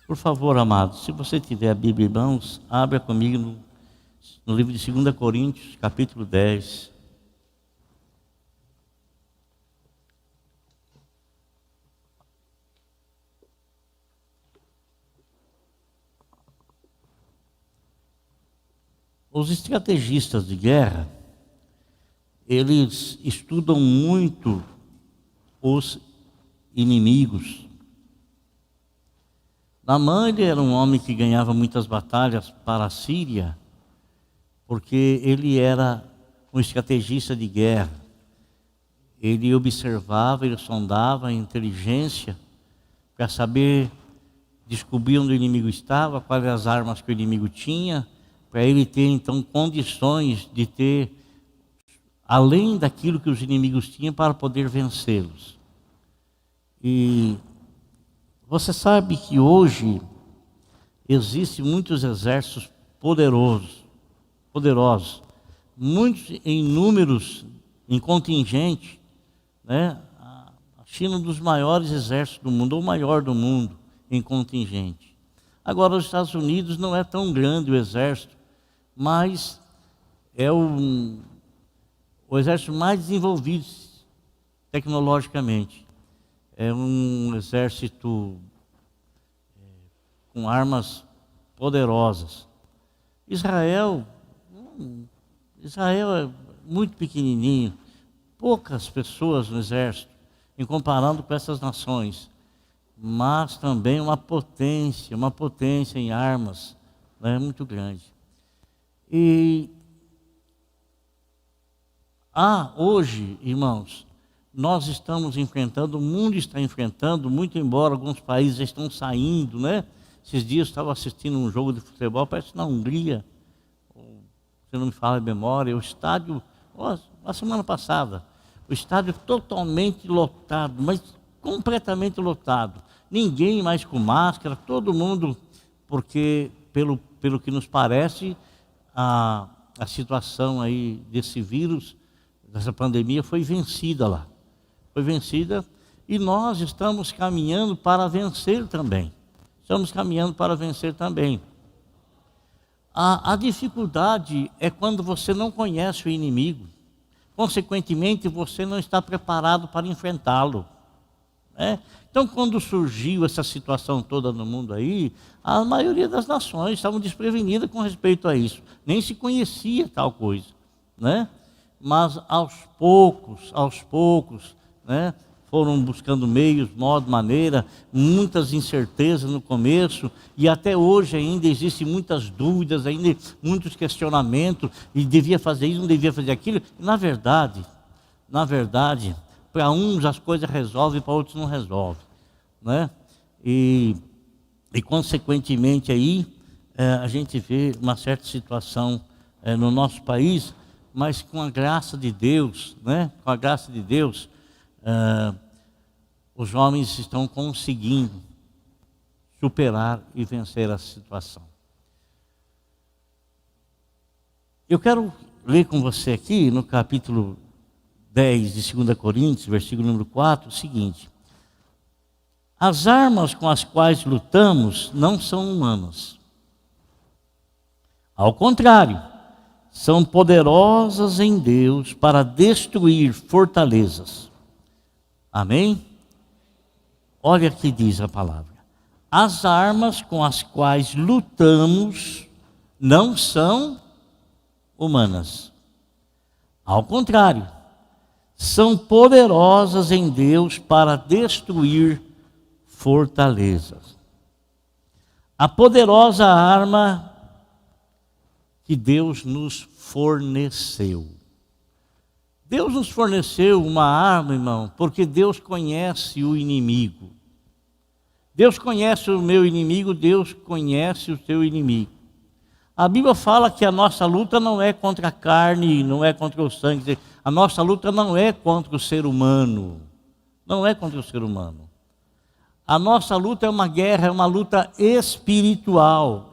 Por favor, amados, se você tiver a Bíblia em mãos, abra comigo no livro de 2 Coríntios, capítulo 10. Os estrategistas de guerra, eles estudam muito os inimigos. Naamã era um homem que ganhava muitas batalhas para a Síria, porque ele era um estrategista de guerra. Ele observava, ele sondava a inteligência para saber, descobrir onde o inimigo estava, quais as armas que o inimigo tinha, para ele ter então condições de ter, além daquilo que os inimigos tinham, para poder vencê-los. E você sabe que hoje existem muitos exércitos poderosos, muitos em números, em contingente, né? A China é um dos maiores exércitos do mundo, ou o maior do mundo em contingente. Agora, os Estados Unidos não é tão grande o exército, mas é o exército mais desenvolvido tecnologicamente. É um exército com armas poderosas. Israel é muito pequenininho, poucas pessoas no exército, em comparando com essas nações, mas também uma potência em armas, né, muito grande. E hoje, irmãos, nós estamos enfrentando, o mundo está enfrentando, muito embora alguns países estão saindo, né? Esses dias eu estava assistindo um jogo de futebol, parece na Hungria, se não me fala a memória, o estádio, a semana passada, o estádio totalmente lotado, mas completamente lotado. Ninguém mais com máscara, todo mundo, porque pelo que nos parece, a situação aí desse vírus, dessa pandemia, foi vencida lá. Foi vencida e nós estamos caminhando para vencer também. A dificuldade é quando você não conhece o inimigo. Consequentemente, você não está preparado para enfrentá-lo, né? Então, quando surgiu essa situação toda no mundo aí, a maioria das nações estavam desprevenidas com respeito a isso. Nem se conhecia tal coisa, né? Mas aos poucos, né, foram buscando meios, modo, maneira, muitas incertezas no começo, e até hoje ainda existem muitas dúvidas, ainda muitos questionamentos, e devia fazer isso, não devia fazer aquilo. Na verdade, para uns as coisas resolvem, para outros não resolvem, né? E consequentemente aí, a gente vê uma certa situação no nosso país, mas com a graça de Deus, né? Com a graça de Deus, os homens estão conseguindo superar e vencer essa situação. Eu quero ler com você aqui no capítulo 10 de 2 Coríntios, versículo número 4, o seguinte: as armas com as quais lutamos não são humanas. Ao contrário, são poderosas em Deus para destruir fortalezas. Amém? Olha o que diz a palavra. As armas com as quais lutamos não são humanas. Ao contrário, são poderosas em Deus para destruir fortalezas. A poderosa arma que Deus nos forneceu. Deus nos forneceu uma arma, irmão, porque Deus conhece o inimigo. Deus conhece o meu inimigo, Deus conhece o teu inimigo. A Bíblia fala que a nossa luta não é contra a carne, não é contra o sangue. A nossa luta não é contra o ser humano. Não é contra o ser humano. A nossa luta é uma guerra, é uma luta espiritual.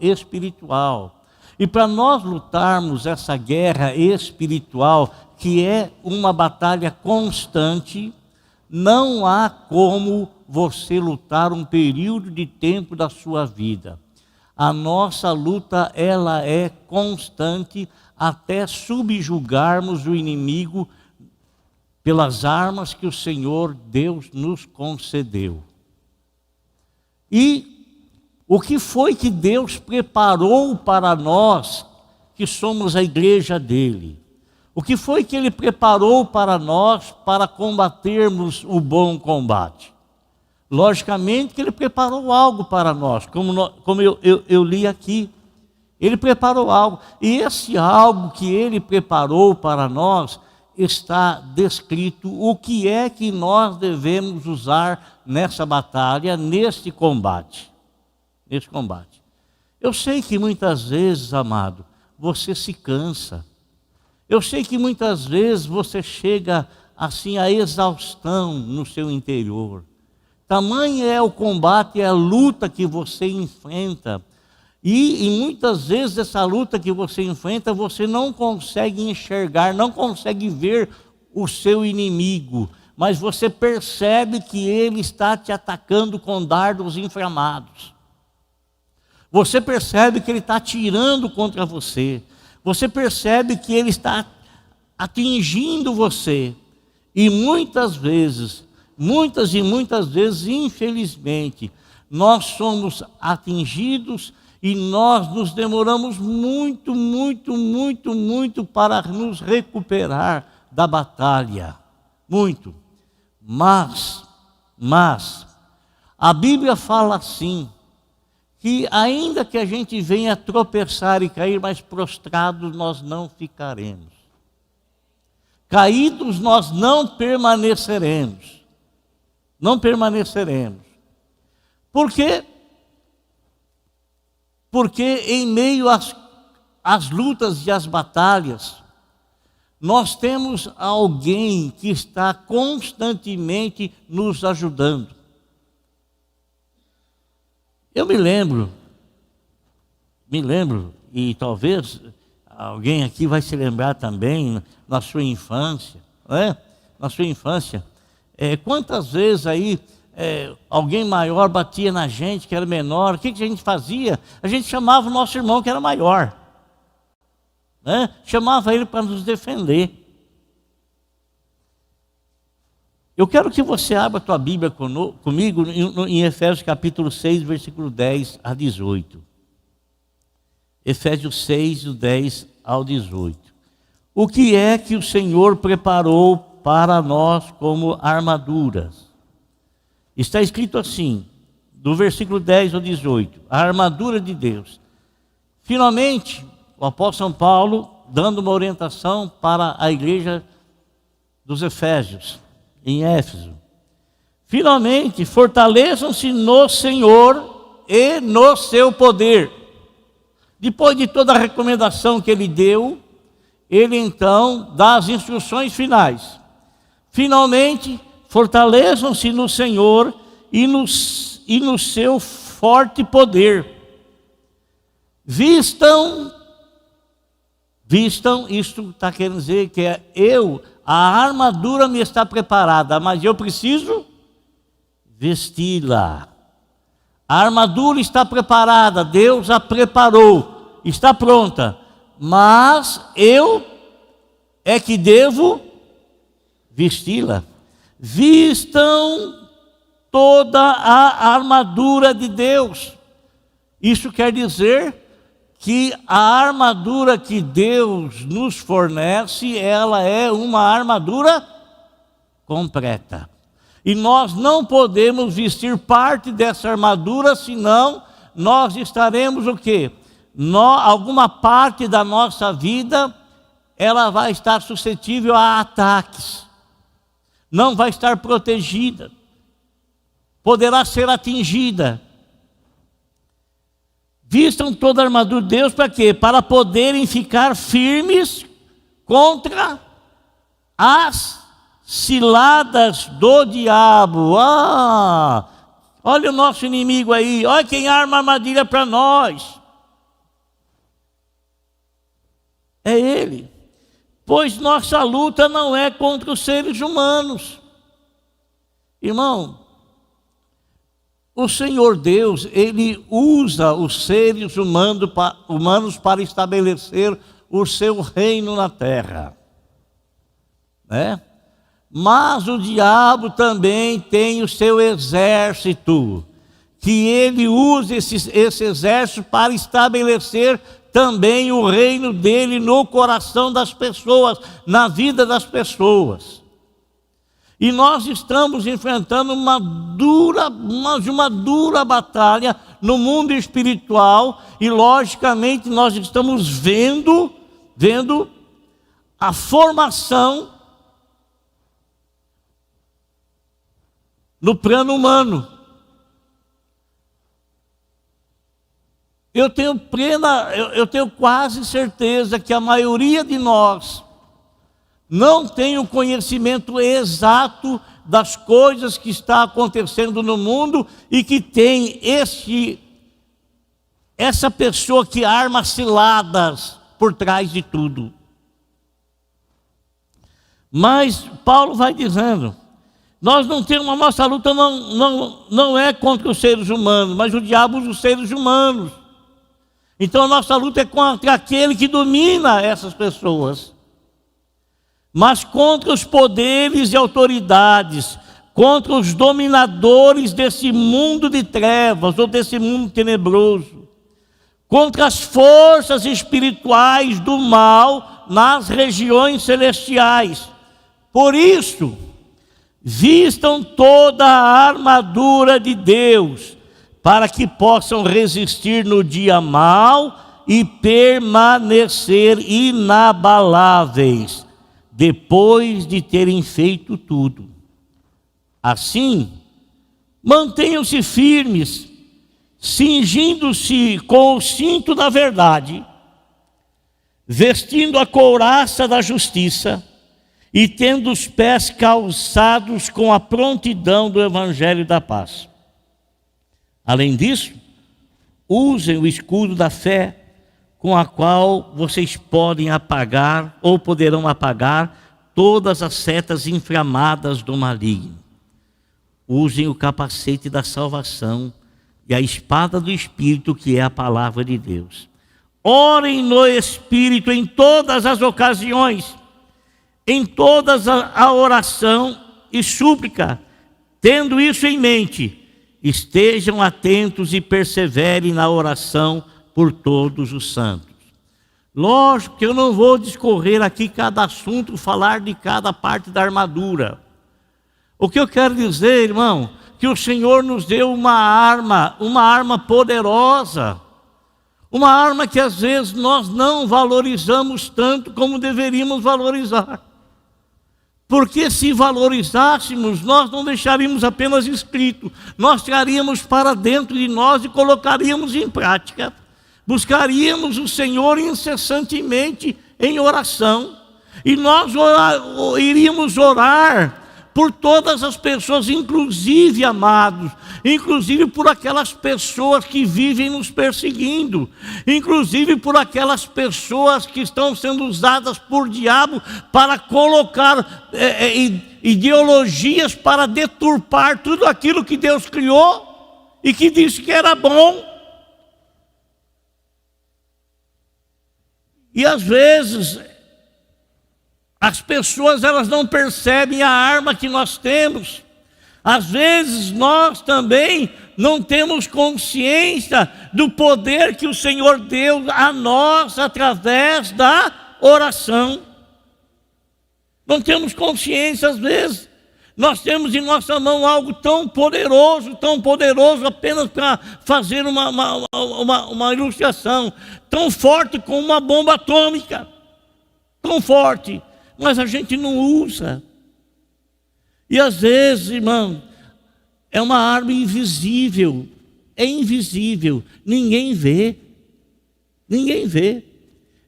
E para nós lutarmos essa guerra espiritual, que é uma batalha constante, não há como você lutar um período de tempo da sua vida. A nossa luta, ela é constante até subjugarmos o inimigo pelas armas que o Senhor Deus nos concedeu. E o que foi que Deus preparou para nós, que somos a igreja dele? O que foi que ele preparou para nós para combatermos o bom combate? Logicamente que ele preparou algo para nós, como eu li aqui. Ele preparou algo, e esse algo que ele preparou para nós está descrito o que é que nós devemos usar nessa batalha, neste combate. Nesse combate. Eu sei que muitas vezes, amado, você se cansa. Eu sei que muitas vezes você chega assim à exaustão no seu interior. Tamanho é o combate, é a luta que você enfrenta. E muitas vezes essa luta que você enfrenta, você não consegue enxergar, não consegue ver o seu inimigo, mas você percebe que ele está te atacando com dardos inflamados. Você percebe que ele está atirando contra você. Você percebe que ele está atingindo você. E muitas vezes, infelizmente, nós somos atingidos e nós nos demoramos muito para nos recuperar da batalha. Muito. Mas, a Bíblia fala assim, que ainda que a gente venha tropeçar e cair, mas prostrados nós não ficaremos. Caídos nós não permaneceremos. Não permaneceremos. Por quê? Porque em meio às lutas e às batalhas, nós temos alguém que está constantemente nos ajudando. Eu me lembro, e talvez alguém aqui vai se lembrar também, na sua infância, não é? Na sua infância, quantas vezes aí alguém maior batia na gente que era menor, o que a gente fazia? A gente chamava o nosso irmão que era maior, né? Chamava ele para nos defender. Eu quero que você abra a tua Bíblia comigo em Efésios capítulo 6, versículo 10 a 18. Efésios 6, do 10 ao 18. O que é que o Senhor preparou para nós como armaduras? Está escrito assim, do versículo 10 ao 18, a armadura de Deus. Finalmente, o apóstolo São Paulo, dando uma orientação para a igreja dos Efésios, em Éfeso. Finalmente, fortaleçam-se no Senhor e no seu poder. Depois de toda a recomendação que ele deu, ele então dá as instruções finais. Finalmente, fortaleçam-se no Senhor e no seu forte poder. Vistam, isto está querendo dizer que a armadura me está preparada, mas eu preciso vesti-la. A armadura está preparada, Deus a preparou, está pronta, mas eu é que devo vesti-la. Vistam toda a armadura de Deus. Isso quer dizer que a armadura que Deus nos fornece, ela é uma armadura completa. E nós não podemos vestir parte dessa armadura, senão nós estaremos o quê? Alguma parte da nossa vida, ela vai estar suscetível a ataques. Não vai estar protegida. Poderá ser atingida. Vistam toda a armadura de Deus para quê? Para poderem ficar firmes contra as ciladas do diabo. Olha o nosso inimigo aí, olha quem arma armadilha para nós. É ele. Pois nossa luta não é contra os seres humanos. Irmão, O Senhor Deus, Ele usa os seres humanos para estabelecer o seu reino na terra, né? Mas o diabo também tem o seu exército, que ele usa esse exército para estabelecer também o reino dele no coração das pessoas, na vida das pessoas. E nós estamos enfrentando uma dura batalha no mundo espiritual, e logicamente nós estamos vendo a formação no plano humano. Eu tenho quase certeza que a maioria de nós não tem o conhecimento exato das coisas que está acontecendo no mundo, e que tem essa pessoa que arma ciladas por trás de tudo. Mas Paulo vai dizendo, nós não temos, a nossa luta não é contra os seres humanos, mas o diabo usa os seres humanos. Então a nossa luta é contra aquele que domina essas pessoas, mas contra os poderes e autoridades, contra os dominadores desse mundo de trevas ou desse mundo tenebroso, contra as forças espirituais do mal nas regiões celestiais. Por isso, vistam toda a armadura de Deus, para que possam resistir no dia mau e permanecer inabaláveis, depois de terem feito tudo. Assim, mantenham-se firmes, cingindo-se com o cinto da verdade, vestindo a couraça da justiça e tendo os pés calçados com a prontidão do evangelho da paz. Além disso, usem o escudo da fé, com a qual vocês podem apagar ou poderão apagar todas as setas inflamadas do maligno. Usem o capacete da salvação e a espada do Espírito, que é a palavra de Deus. Orem no Espírito em todas as ocasiões, em todas a oração e súplica. Tendo isso em mente, estejam atentos e perseverem na oração por todos os santos. Lógico que eu não vou discorrer aqui cada assunto, falar de cada parte da armadura. O que eu quero dizer, irmão, que o Senhor nos deu uma arma poderosa, uma arma que às vezes nós não valorizamos tanto como deveríamos valorizar. Porque se valorizássemos, nós não deixaríamos apenas escrito, nós traríamos para dentro de nós e colocaríamos em prática. Buscaríamos o Senhor incessantemente em oração, e nós iríamos orar por todas as pessoas, inclusive, amados, inclusive por aquelas pessoas que vivem nos perseguindo, inclusive por aquelas pessoas que estão sendo usadas por diabo para colocar ideologias para deturpar tudo aquilo que Deus criou e que disse que era bom. E às vezes as pessoas, elas não percebem a arma que nós temos. Às vezes nós também não temos consciência do poder que o Senhor deu a nós através da oração. Não temos consciência às vezes. Nós temos em nossa mão algo tão poderoso apenas para fazer uma ilustração, tão forte como uma bomba atômica, tão forte, mas a gente não usa. E às vezes, irmão, é uma arma invisível, é invisível, ninguém vê,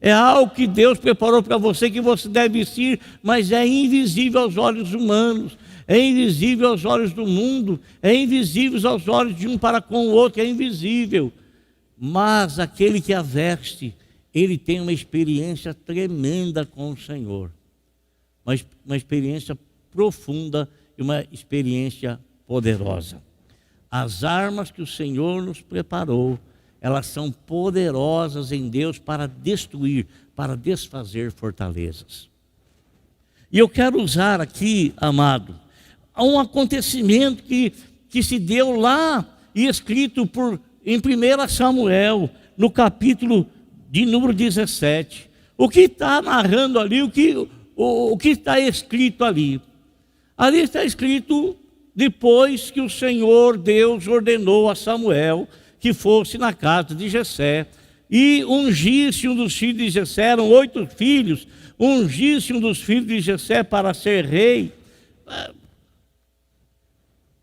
é algo que Deus preparou para você, que você deve vestir, mas é invisível aos olhos humanos, é invisível aos olhos do mundo, é invisível aos olhos de um para com o outro, é invisível. Mas aquele que a veste, ele tem uma experiência tremenda com o Senhor, uma experiência profunda e uma experiência poderosa. As armas que o Senhor nos preparou, elas são poderosas em Deus para destruir, para desfazer fortalezas. E eu quero usar aqui, amado, um acontecimento que se deu lá e escrito em 1 Samuel, no capítulo de número 17. O que está narrando ali, o que está escrito ali? Ali está escrito depois que o Senhor Deus ordenou a Samuel que fosse na casa de Jessé e ungisse um dos filhos de Jessé, eram 8 filhos, ungisse um dos filhos de Jessé para ser rei.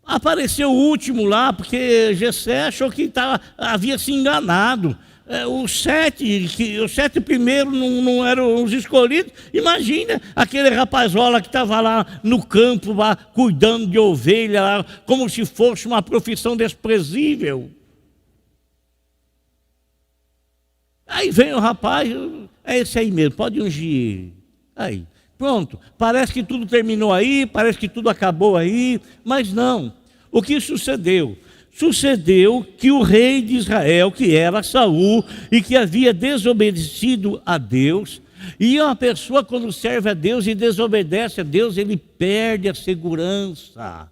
Apareceu o último lá, porque Jessé achou que havia se enganado. Os 7 primeiros não eram os escolhidos. Imagina aquele rapazola que estava lá no campo, lá, cuidando de ovelha, lá, como se fosse uma profissão desprezível. Aí vem o rapaz, é esse aí mesmo, pode ungir. Aí, pronto, parece que tudo terminou aí, parece que tudo acabou aí, mas não. O que sucedeu? Sucedeu que o rei de Israel, que era Saul, e que havia desobedecido a Deus, e uma pessoa quando serve a Deus e desobedece a Deus, ele perde a segurança.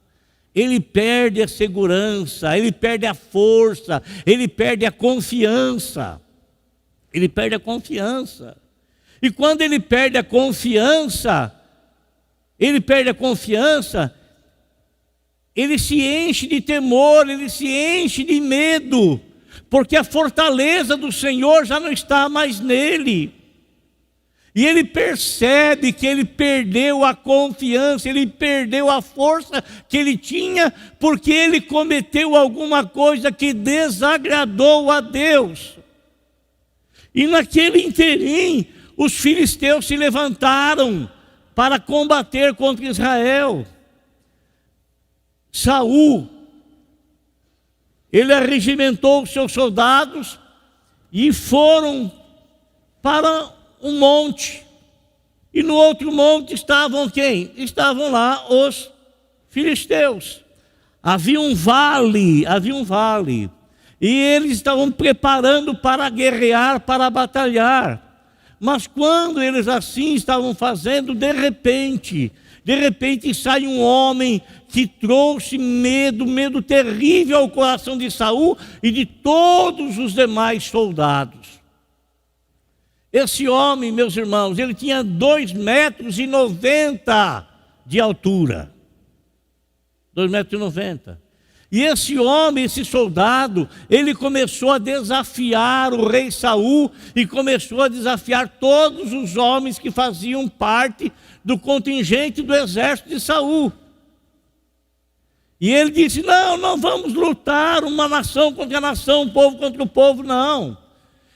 Ele perde a segurança, ele perde a força, ele perde a confiança. Ele perde a confiança. E quando ele perde a confiança, ele se enche de temor, ele se enche de medo, porque a fortaleza do Senhor já não está mais nele. E ele percebe que ele perdeu a confiança, ele perdeu a força que ele tinha, porque ele cometeu alguma coisa que desagradou a Deus. E naquele interim, os filisteus se levantaram para combater contra Israel. Saul, ele arregimentou os seus soldados e foram para um monte. E no outro monte estavam quem? Estavam lá os filisteus. Havia um vale. E eles estavam preparando para guerrear, para batalhar. Mas quando eles assim estavam fazendo, de repente sai um homem que trouxe medo terrível ao coração de Saul e de todos os demais soldados. Esse homem, meus irmãos, ele tinha 2,90 metros de altura. 2,90 metros. E esse homem, esse soldado, ele começou a desafiar o rei Saul e começou a desafiar todos os homens que faziam parte do contingente do exército de Saul. E ele disse: não vamos lutar uma nação contra a nação, um povo contra o povo, não.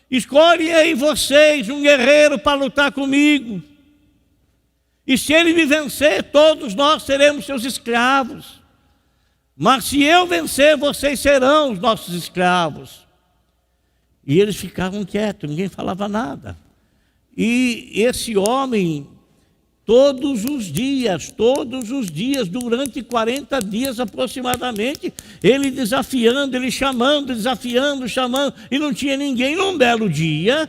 Escolhem aí vocês um guerreiro para lutar comigo. E se ele me vencer, todos nós seremos seus escravos. Mas se eu vencer, vocês serão os nossos escravos. E eles ficavam quietos, ninguém falava nada. E esse homem, todos os dias, durante 40 dias aproximadamente, ele desafiando, ele chamando, desafiando, chamando, e não tinha ninguém. Num belo dia,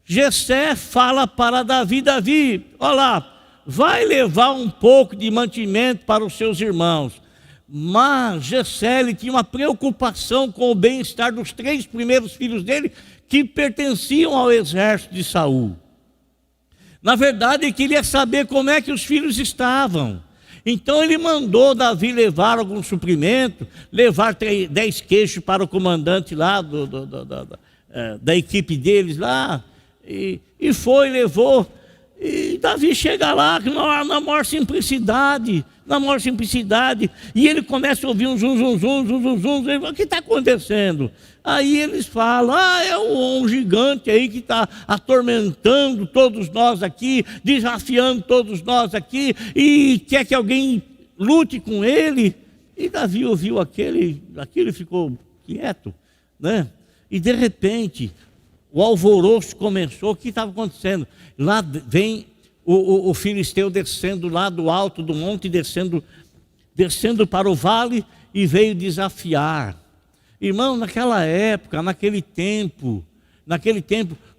Jessé fala para Davi: olha lá, vai levar um pouco de mantimento para os seus irmãos. Mas Jessé, ele tinha uma preocupação com o bem-estar dos 3 primeiros filhos dele, que pertenciam ao exército de Saul. Na verdade, ele queria saber como é que os filhos estavam. Então ele mandou Davi levar algum suprimento, levar 10 queijos para o comandante lá da equipe deles lá, e levou. E Davi chega lá na maior simplicidade, e ele começa a ouvir um zum, ele fala: o que está acontecendo? Aí eles falam: é um gigante aí que está atormentando todos nós aqui, desafiando todos nós aqui, e quer que alguém lute com ele. E Davi ouviu aquilo ficou quieto, né? E de repente o alvoroço começou. O que estava acontecendo? Lá vem o filisteu descendo lá do alto do monte, descendo para o vale, e veio desafiar. Irmão, naquela época, naquele tempo,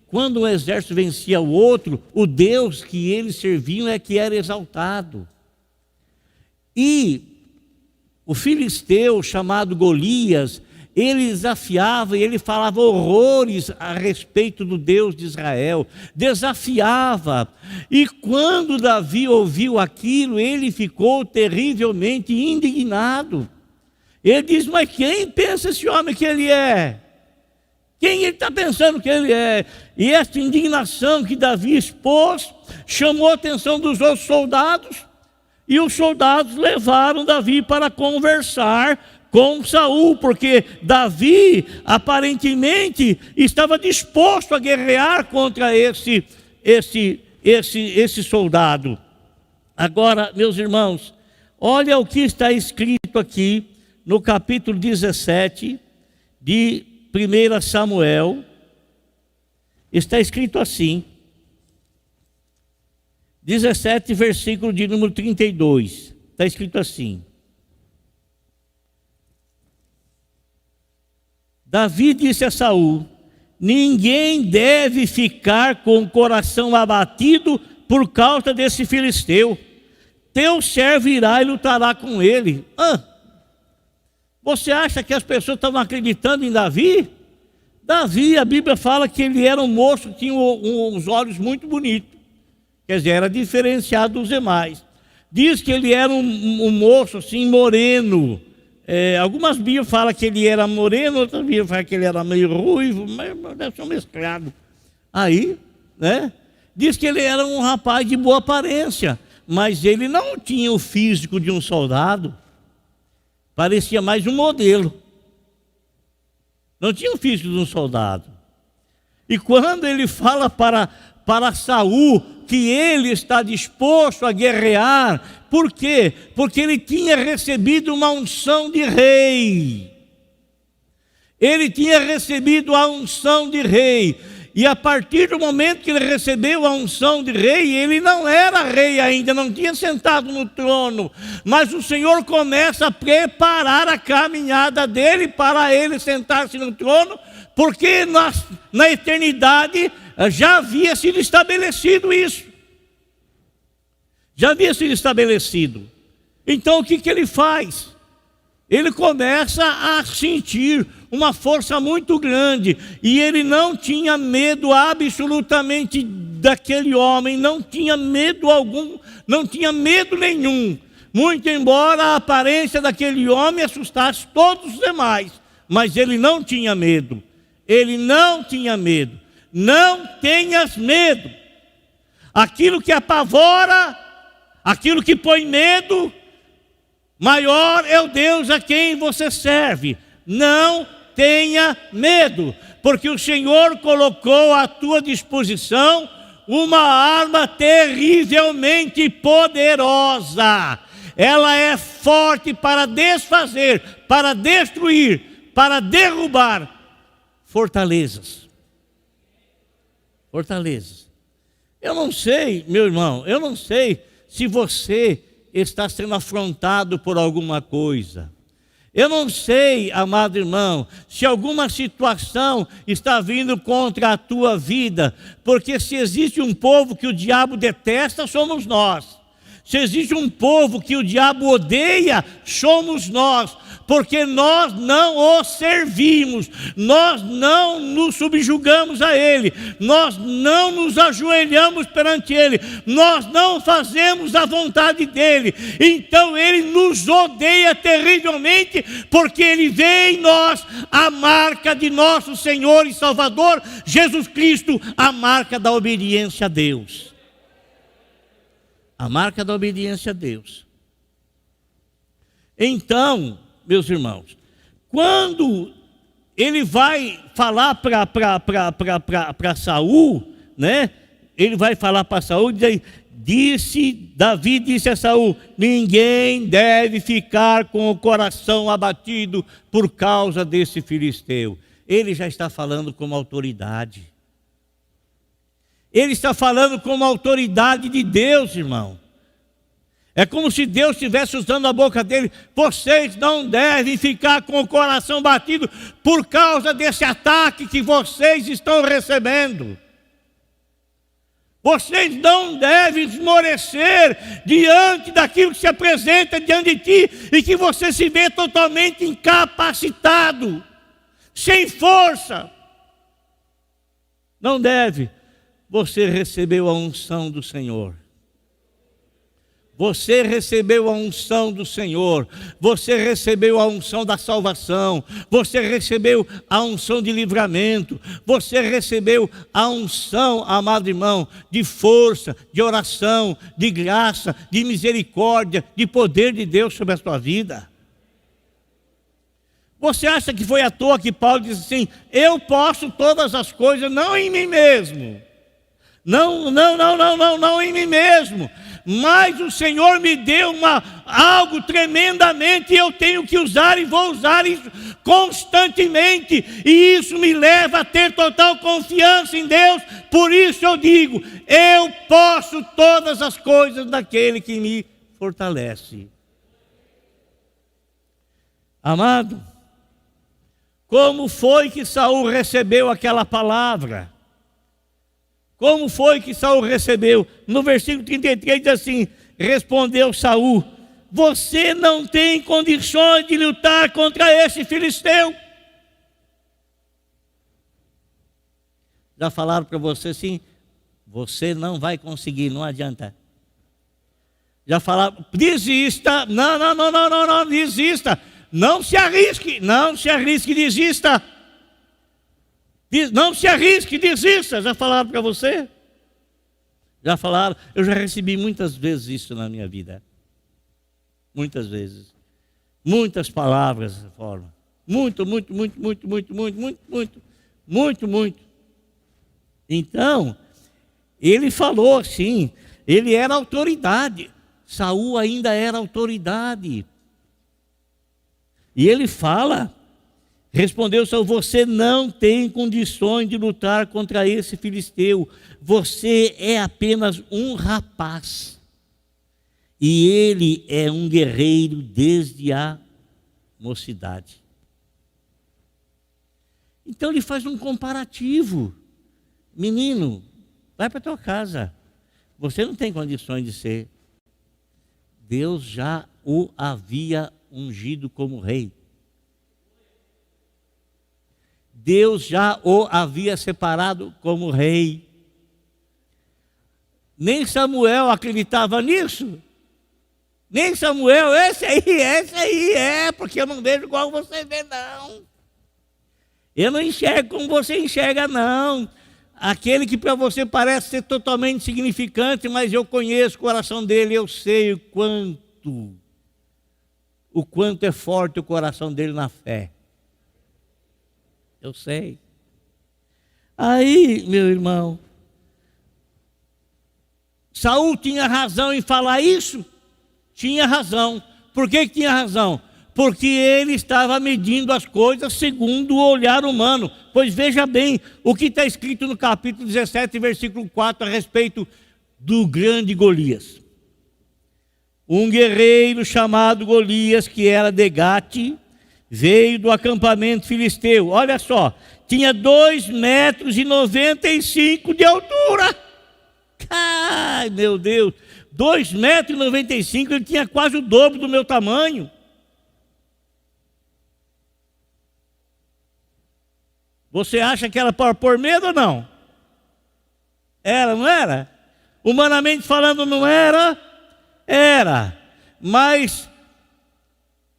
quando um exército vencia o outro, o Deus que eles serviam é que era exaltado. E o filisteu chamado Golias, ele desafiava e ele falava horrores a respeito do Deus de Israel, desafiava. E quando Davi ouviu aquilo, ele ficou terrivelmente indignado. Ele diz: mas quem pensa esse homem que ele é? Quem ele está pensando que ele é? E essa indignação que Davi expôs chamou a atenção dos outros soldados, e os soldados levaram Davi para conversar com Saul, porque Davi aparentemente estava disposto a guerrear contra esse soldado. Agora, meus irmãos, olha o que está escrito aqui no capítulo 17 de 1 Samuel. Está escrito assim, 17, versículo de número 32. Está escrito assim: Davi disse a Saul: ninguém deve ficar com o coração abatido por causa desse filisteu. Teu servo irá e lutará com ele. Você acha que as pessoas estavam acreditando em Davi? Davi, a Bíblia fala que ele era um moço que tinha uns olhos muito bonitos. Quer dizer, era diferenciado dos demais. Diz que ele era um moço assim, moreno. Algumas Bíblias falam que ele era moreno, outras Bíblias falam que ele era meio ruivo, mas deve ser um mesclado. Aí, né? Diz que ele era um rapaz de boa aparência, mas ele não tinha o físico de um soldado. Parecia mais um modelo. Não tinha o físico de um soldado. E quando ele fala para Saul que ele está disposto a guerrear, por quê? Porque ele tinha recebido uma unção de rei. Ele tinha recebido a unção de rei. E a partir do momento que ele recebeu a unção de rei, ele não era rei ainda, não tinha sentado no trono. Mas o Senhor começa a preparar a caminhada dele para ele sentar-se no trono, porque na eternidade já havia sido estabelecido isso. Já havia sido estabelecido. Então o que ele faz? Ele começa a sentir uma força muito grande, e ele não tinha medo absolutamente daquele homem, não tinha medo algum, não tinha medo nenhum, muito embora a aparência daquele homem assustasse todos os demais, mas ele não tinha medo, ele não tinha medo. Não tenhas medo. Aquilo que apavora, aquilo que põe medo, maior é o Deus a quem você serve. Não tenha medo, porque o Senhor colocou à tua disposição uma arma terrivelmente poderosa. Ela é forte para desfazer, para destruir, para derrubar fortalezas. Fortalezas. Eu não sei, meu irmão, eu não sei se você está sendo afrontado por alguma coisa. Eu não sei, amado irmão, se alguma situação está vindo contra a tua vida, porque se existe um povo que o diabo detesta, somos nós. Se existe um povo que o diabo odeia, somos nós, porque nós não o servimos, nós não nos subjugamos a Ele, nós não nos ajoelhamos perante Ele, nós não fazemos a vontade dEle. Então Ele nos odeia terrivelmente, porque Ele vê em nós a marca de nosso Senhor e Salvador, Jesus Cristo, a marca da obediência a Deus. A marca da obediência a Deus. Então, meus irmãos, quando ele vai falar para Saul, né? Ele vai falar para Saul, Davi disse a Saul: ninguém deve ficar com o coração abatido por causa desse filisteu. Ele já está falando como autoridade. Ele está falando como autoridade de Deus, irmão. É como se Deus estivesse usando a boca dele. Vocês não devem ficar com o coração batido por causa desse ataque que vocês estão recebendo. Vocês não devem esmorecer diante daquilo que se apresenta diante de ti e que você se vê totalmente incapacitado, sem força. Não deve. Você recebeu a unção do Senhor. Você recebeu a unção do Senhor, você recebeu a unção da salvação, você recebeu a unção de livramento, você recebeu a unção, amado irmão, de força, de oração, de graça, de misericórdia, de poder de Deus sobre a sua vida. Você acha que foi à toa que Paulo disse assim, eu posso todas as coisas, não em mim mesmo, não em mim mesmo, mas o Senhor me deu algo tremendamente, e eu tenho que usar e vou usar isso constantemente, e isso me leva a ter total confiança em Deus. Por isso eu digo, eu posso todas as coisas daquele que me fortalece. Amado, como foi que Saul recebeu aquela palavra? Como foi que Saul recebeu? No versículo 33 diz assim, respondeu Saul, você não tem condições de lutar contra esse filisteu. Já falaram para você assim, você não vai conseguir, não adianta. Já falaram, desista, não, desista. Não se arrisque, desista. Não se arrisque, desista. Já falaram para você? Já falaram? Eu já recebi muitas vezes isso na minha vida. Muitas vezes. Muitas palavras dessa forma. Muito. Então, ele falou assim, ele era autoridade. Saul ainda era autoridade. E ele fala, respondeu Saul, você não tem condições de lutar contra esse filisteu. Você é apenas um rapaz. E ele é um guerreiro desde a mocidade. Então ele faz um comparativo. Menino, vai para tua casa. Você não tem condições de ser. Deus já o havia ungido como rei. Deus já o havia separado como rei. Nem Samuel acreditava nisso. Nem Samuel, esse aí é, porque eu não vejo igual você vê, não. Eu não enxergo como você enxerga, não. Aquele que para você parece ser totalmente insignificante, mas eu conheço o coração dele, eu sei o quanto é forte o coração dele na fé. Eu sei. Aí, meu irmão, Saul tinha razão em falar isso? Tinha razão. Por que tinha razão? Porque ele estava medindo as coisas segundo o olhar humano. Pois veja bem, o que está escrito no capítulo 17, versículo 4, a respeito do grande Golias. Um guerreiro chamado Golias, que era de Gate, veio do acampamento filisteu. Olha só, tinha 2,95 metros de altura. Ai, meu Deus, 2,95 metros, ele tinha quase o dobro do meu tamanho. Você acha que era para pôr medo ou não? Era, não era? Humanamente falando, não era? Era. Mas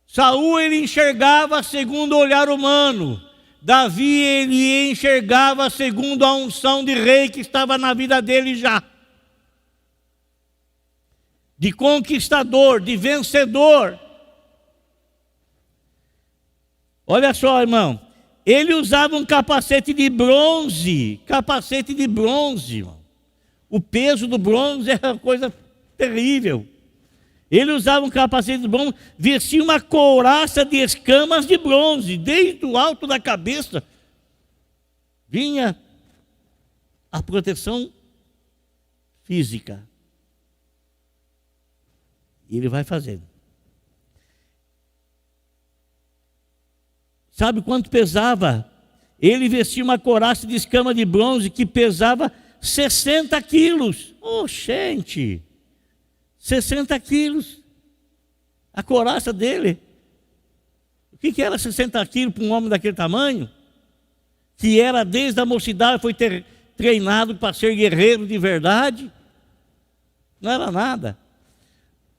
Saul, ele enxergava segundo o olhar humano. Davi, ele enxergava segundo a unção de rei que estava na vida dele já. De conquistador, de vencedor. Olha só, irmão. Ele usava um capacete de bronze. Capacete de bronze, irmão. O peso do bronze é uma coisa terrível. Ele usava um capacete de bronze, vestia uma couraça de escamas de bronze. Desde o alto da cabeça vinha a proteção física. E ele vai fazendo. Sabe quanto pesava? Ele vestia uma couraça de escama de bronze que pesava 60 quilos. Oh, gente! 60 quilos. A couraça dele. O que era 60 quilos para um homem daquele tamanho? Que era desde a mocidade, foi treinado para ser guerreiro de verdade. Não era nada.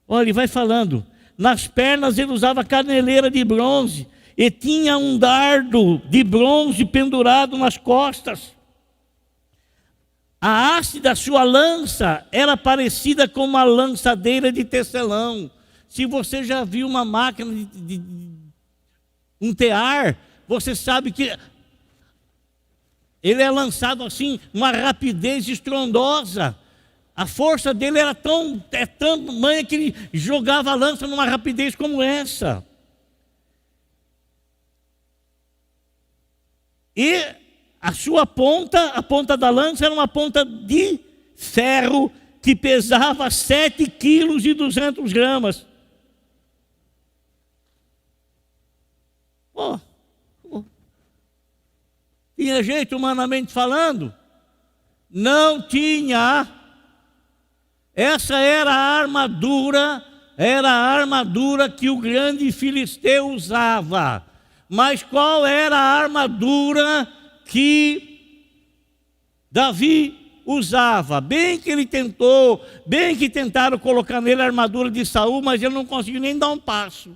Olha, ele vai falando. Nas pernas ele usava caneleira de bronze e tinha um dardo de bronze pendurado nas costas. A haste da sua lança era parecida com uma lançadeira de tecelão. Se você já viu uma máquina de um tear, você sabe que ele é lançado assim, uma rapidez estrondosa. A força dele era tão tamanha que ele jogava a lança numa rapidez como essa. E a sua ponta, a ponta da lança era uma ponta de ferro que pesava 7,2 kg. Tinha jeito humanamente falando? Não tinha. Essa era a armadura que o grande filisteu usava. Mas qual era a armadura que Davi usava? Bem que ele tentou, bem que tentaram colocar nele a armadura de Saul, mas ele não conseguiu nem dar um passo.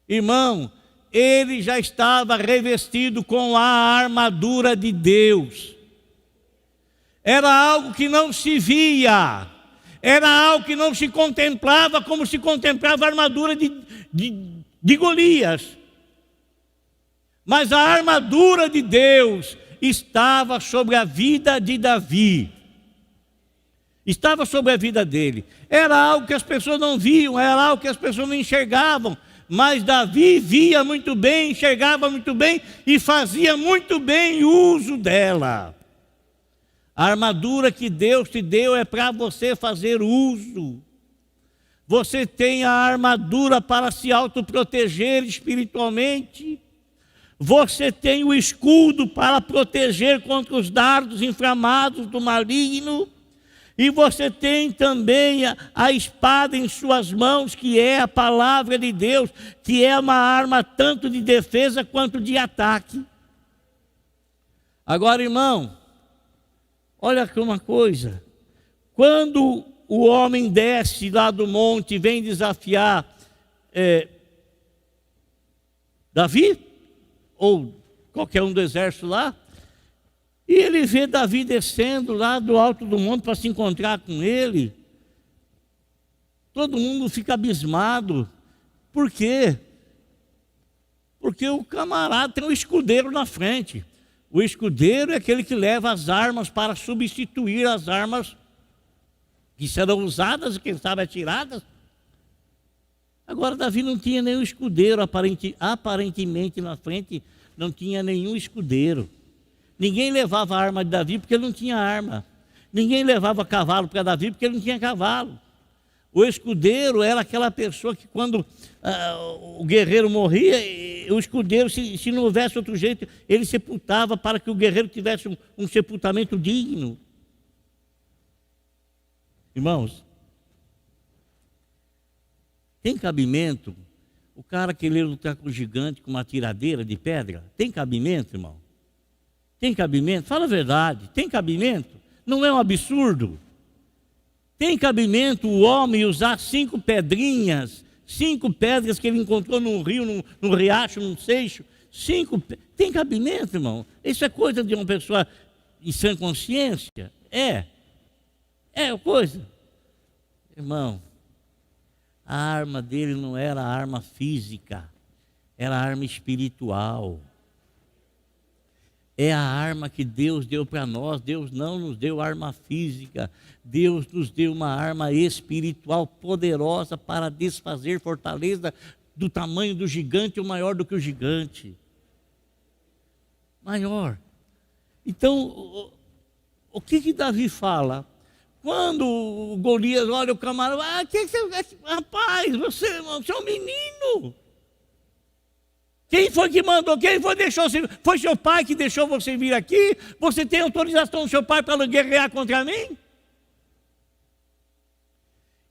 Irmão, ele já estava revestido com a armadura de Deus. Era algo que não se via, era algo que não se contemplava como se contemplava a armadura de Golias. Mas a armadura de Deus estava sobre a vida de Davi. Estava sobre a vida dele. Era algo que as pessoas não viam, era algo que as pessoas não enxergavam. Mas Davi via muito bem, enxergava muito bem e fazia muito bem uso dela. A armadura que Deus te deu é para você fazer uso. Você tem a armadura para se autoproteger espiritualmente. Você tem o escudo para proteger contra os dardos inflamados do maligno. E você tem também a espada em suas mãos, que é a palavra de Deus, que é uma arma tanto de defesa quanto de ataque. Agora, irmão, olha aqui uma coisa. Quando o homem desce lá do monte e vem desafiar Davi, ou qualquer um do exército lá, e ele vê Davi descendo lá do alto do monte para se encontrar com ele. Todo mundo fica abismado. Por quê? Porque o camarada tem um escudeiro na frente. O escudeiro é aquele que leva as armas para substituir as armas que serão usadas e quem sabe atiradas. Agora Davi não tinha nenhum escudeiro, aparentemente na frente não tinha nenhum escudeiro. Ninguém levava a arma de Davi porque ele não tinha arma. Ninguém levava cavalo para Davi porque ele não tinha cavalo. O escudeiro era aquela pessoa que quando o guerreiro morria, o escudeiro, se não houvesse outro jeito, ele sepultava para que o guerreiro tivesse um sepultamento digno. Irmãos, tem cabimento o cara querer lutar com o gigante com uma tiradeira de pedra? Tem cabimento, irmão? Tem cabimento? Fala a verdade. Tem cabimento? Não é um absurdo? Tem cabimento o homem usar 5 pedrinhas, 5 pedras que ele encontrou num rio, num riacho, num seixo? Tem cabimento, irmão? Isso é coisa de uma pessoa em sã consciência? É coisa. Irmão, a arma dele não era a arma física, era a arma espiritual. É a arma que Deus deu para nós. Deus não nos deu arma física. Deus nos deu uma arma espiritual poderosa para desfazer fortaleza do tamanho do gigante ou maior do que o gigante. Maior. Então, o que Davi fala? Quando o Golias olha o camarada, rapaz, você é um menino. Quem foi que mandou? Quem foi que deixou você? Foi seu pai que deixou você vir aqui? Você tem autorização do seu pai para guerrear contra mim?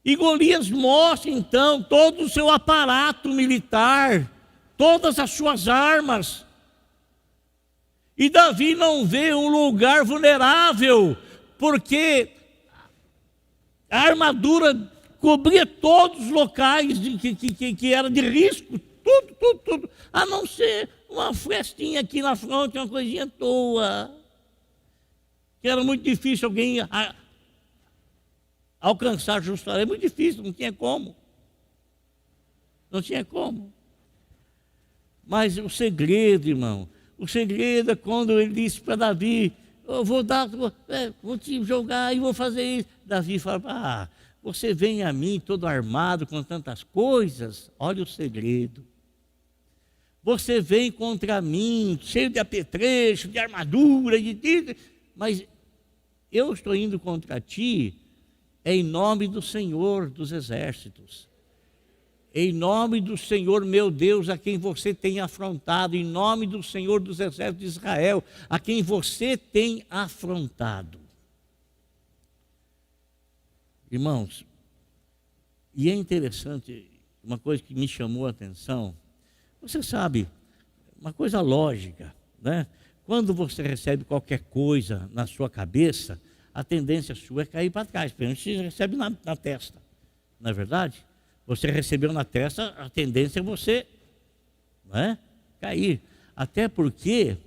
E Golias mostra então todo o seu aparato militar, todas as suas armas. E Davi não vê um lugar vulnerável, porque a armadura cobria todos os locais que era de risco, tudo. A não ser uma festinha aqui na fronte, uma coisinha à toa. Que era muito difícil alguém alcançar justo. É muito difícil, não tinha como. Não tinha como. Mas o segredo, irmão, o segredo é quando ele disse para Davi, eu vou te jogar e vou fazer isso. Davi fala, você vem a mim todo armado com tantas coisas, olha o segredo. Você vem contra mim, cheio de apetrecho, de armadura, mas eu estou indo contra ti em nome do Senhor dos Exércitos. Em nome do Senhor meu Deus, a quem você tem afrontado, em nome do Senhor dos Exércitos de Israel, a quem você tem afrontado. Irmãos, e é interessante, uma coisa que me chamou a atenção, você sabe, uma coisa lógica, né? Quando você recebe qualquer coisa na sua cabeça, a tendência sua é cair para trás, pelo menos você recebe na testa, não é verdade? Você recebeu na testa, a tendência é você, não é? Cair. Até porque,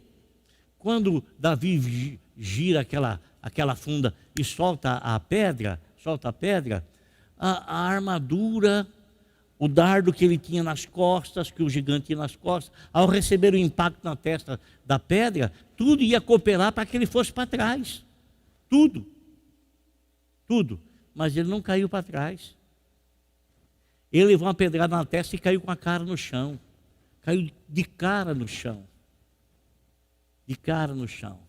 quando Davi gira aquela funda e solta a pedra, a armadura, o dardo que ele tinha nas costas, que o gigante tinha nas costas, ao receber o impacto na testa da pedra, tudo ia cooperar para que ele fosse para trás. Tudo. Mas ele não caiu para trás. Ele levou uma pedrada na testa e caiu com a cara no chão. Caiu de cara no chão. De cara no chão.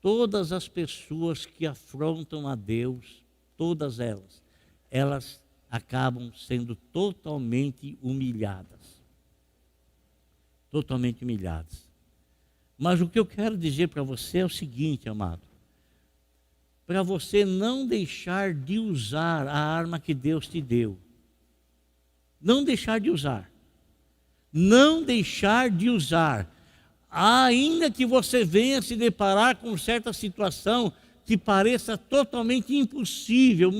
Todas as pessoas que afrontam a Deus, todas elas acabam sendo totalmente humilhadas. Totalmente humilhadas. Mas o que eu quero dizer para você é o seguinte, amado. Para você não deixar de usar a arma que Deus te deu. Não deixar de usar. Não deixar de usar. Ainda que você venha se deparar com certa situação que pareça totalmente impossível,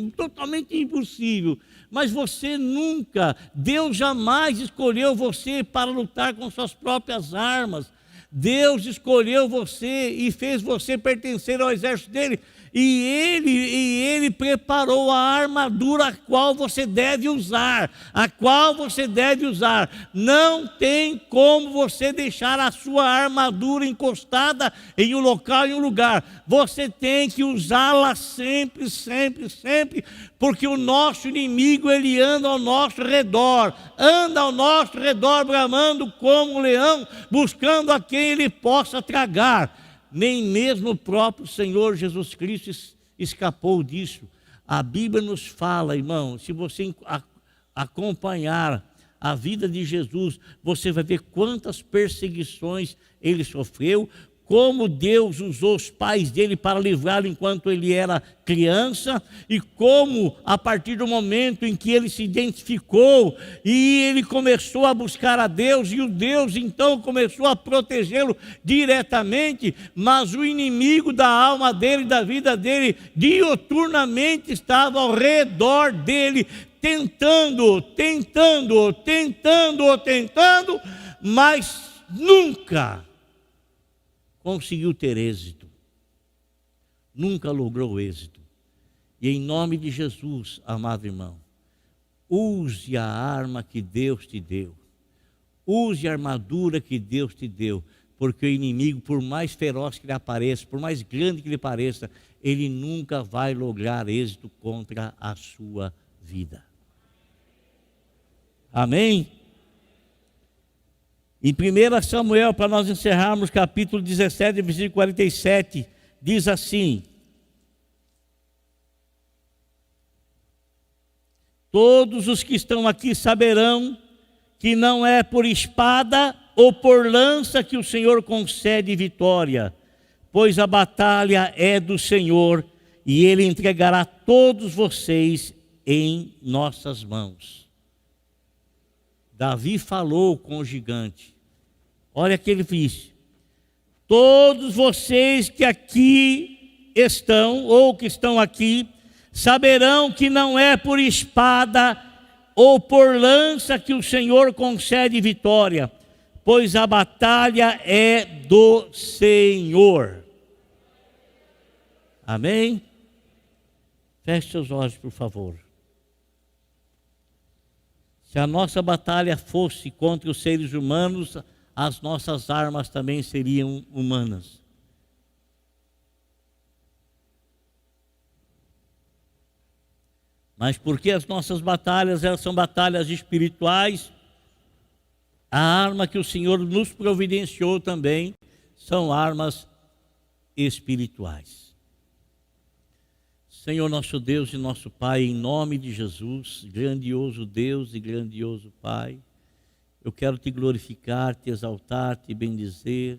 mas você nunca, Deus jamais escolheu você para lutar com suas próprias armas. Deus escolheu você e fez você pertencer ao exército dele. E ele preparou a armadura a qual você deve usar. Não tem como você deixar a sua armadura encostada em um local, em um lugar. Você tem que usá-la sempre, porque o nosso inimigo, ele anda ao nosso redor, bramando como um leão, buscando a quem ele possa tragar. Nem mesmo o próprio Senhor Jesus Cristo escapou disso. A Bíblia nos fala, irmão, se você acompanhar a vida de Jesus, você vai ver quantas perseguições ele sofreu, como Deus usou os pais dele para livrá-lo enquanto ele era criança, e como a partir do momento em que ele se identificou e ele começou a buscar a Deus, e o Deus então começou a protegê-lo diretamente, mas o inimigo da alma dele, da vida dele, diuturnamente estava ao redor dele, tentando, mas nunca conseguiu ter êxito, nunca logrou êxito. E em nome de Jesus, amado irmão, use a arma que Deus te deu, use a armadura que Deus te deu, porque o inimigo, por mais feroz que ele apareça, por mais grande que ele pareça, ele nunca vai lograr êxito contra a sua vida. Amém? Em 1 Samuel, para nós encerrarmos, capítulo 17, versículo 47, diz assim: Todos os que estão aqui saberão que não é por espada ou por lança que o Senhor concede vitória, pois a batalha é do Senhor e Ele entregará todos vocês em nossas mãos. Davi falou com o gigante. Olha o que ele disse: todos vocês que aqui estão, ou que estão aqui, saberão que não é por espada ou por lança que o Senhor concede vitória, pois a batalha é do Senhor. Amém? Feche seus olhos, por favor. Se a nossa batalha fosse contra os seres humanos, as nossas armas também seriam humanas. Mas porque as nossas batalhas, elas são batalhas espirituais, a arma que o Senhor nos providenciou também são armas espirituais. Senhor nosso Deus e nosso Pai, em nome de Jesus, grandioso Deus e grandioso Pai, eu quero te glorificar, te exaltar, te bendizer,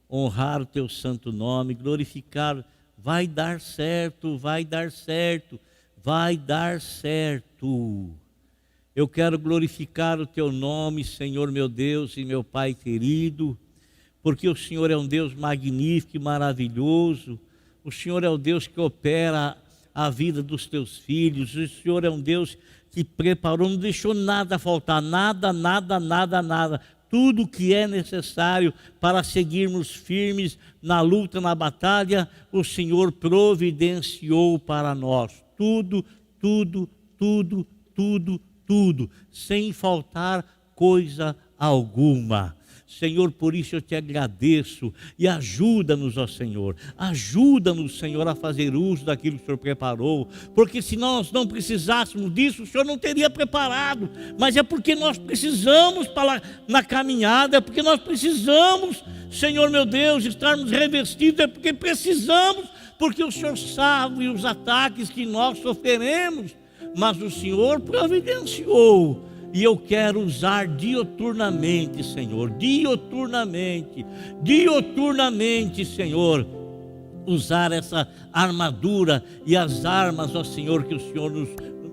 honrar o teu santo nome, glorificar. Vai dar certo, vai dar certo, vai dar certo. Eu quero glorificar o teu nome, Senhor meu Deus e meu Pai querido, porque o Senhor é um Deus magnífico e maravilhoso. O Senhor é o Deus que opera a vida dos teus filhos. O Senhor é um Deus que preparou, não deixou nada faltar, nada. Tudo que é necessário para seguirmos firmes na luta, na batalha, o Senhor providenciou para nós. Tudo, sem faltar coisa alguma. Senhor, por isso eu te agradeço e ajuda-nos, ó Senhor. Ajuda-nos, Senhor, a fazer uso daquilo que o Senhor preparou, porque se nós não precisássemos disso, o Senhor não teria preparado, mas é porque nós precisamos na caminhada, é porque nós precisamos, Senhor meu Deus, estarmos revestidos, é porque precisamos, porque o Senhor sabe os ataques que nós sofreremos, mas o Senhor providenciou. E eu quero usar dioturnamente, Senhor, dioturnamente, Senhor, usar essa armadura e as armas, ó Senhor, que o Senhor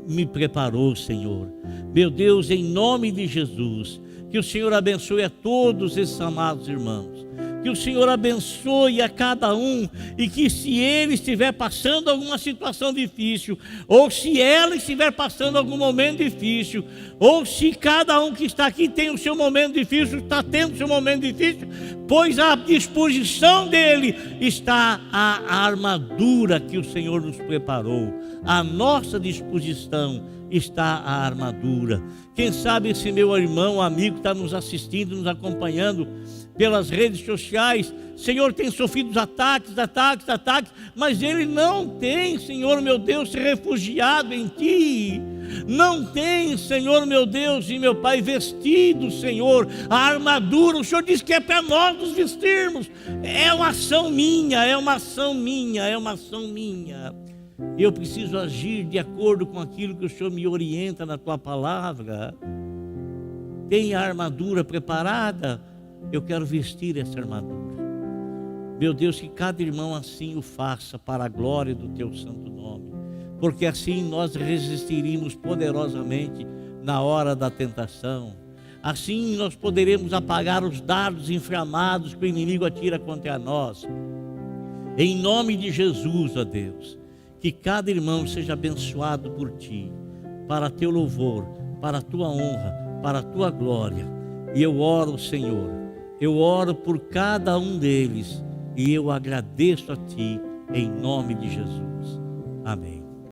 me preparou, Senhor. Meu Deus, em nome de Jesus, que o Senhor abençoe a todos esses amados irmãos. Que o Senhor abençoe a cada um e que se ele estiver passando alguma situação difícil, ou se ela estiver passando algum momento difícil, ou se cada um que está aqui tem o seu momento difícil, está tendo o seu momento difícil, pois à disposição dele está a armadura que o Senhor nos preparou. À nossa disposição está a armadura. Quem sabe esse meu irmão, amigo, está nos assistindo, nos acompanhando pelas redes sociais, Senhor, tem sofrido ataques, mas ele não tem, Senhor meu Deus, se refugiado em Ti, não tem, Senhor meu Deus e meu Pai, vestido, Senhor, a armadura. O Senhor diz que é para nós nos vestirmos, é uma ação minha, eu preciso agir de acordo com aquilo que o Senhor me orienta na Tua palavra. Tem a armadura preparada? Eu quero vestir essa armadura. Meu Deus, que cada irmão assim o faça para a glória do Teu santo nome, porque assim nós resistiríamos poderosamente na hora da tentação. Assim nós poderemos apagar os dardos inflamados que o inimigo atira contra nós. Em nome de Jesus, ó Deus, que cada irmão seja abençoado por Ti, para Teu louvor, para a Tua honra, para a Tua glória. E eu oro, Senhor, eu oro por cada um deles e eu agradeço a Ti em nome de Jesus. Amém.